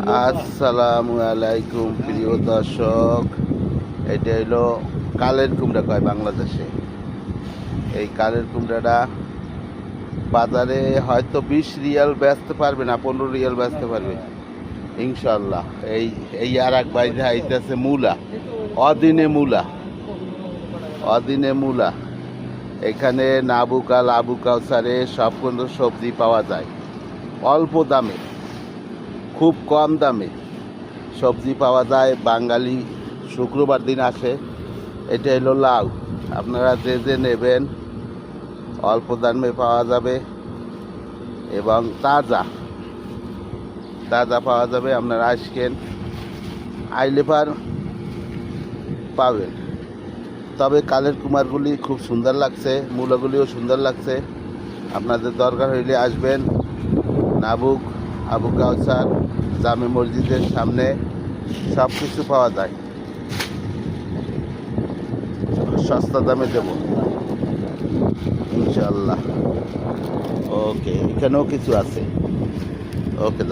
আসসালামু আলাইকুম প্রিয় দর্শক, এটা হলো কালের কুমড়া কয় বাংলাদেশে। এই কালের কুমড়াটা বাজারে হয়তো 20 রিয়াল বেচতে পারবে না, 15 রিয়াল বেচতে পারবে ইনশাল্লাহ। এই এই আর এক বাইরে আইতেছে মূলা, অদিনে মূলা। এখানে নাবুকা লাবু কাউসারে সব কোনো সবজি পাওয়া যায় অল্প দামে, খুব কম দামে সবজি পাওয়া যায়। বাঙালি শুক্রবার দিন আসে। এটা হলো লাউ, আপনারা যে যে নেবেন অল্প দামে পাওয়া যাবে এবং তাজা পাওয়া যাবে। আপনারা আসবেন, আইলে পাবেন। তবে কালের কুমারগুলি খুব সুন্দর লাগছে, মূলাগুলিও সুন্দর লাগছে। আপনাদের দরকার হইলে আসবেন। নাবুক আবু কাউসার জামে মসজিদের সামনে সব কিছু পাওয়া যায়, সস্তা দামে দেব ইনশাল্লাহ। ওকে, এখানেও কিছু আছে। ওকে।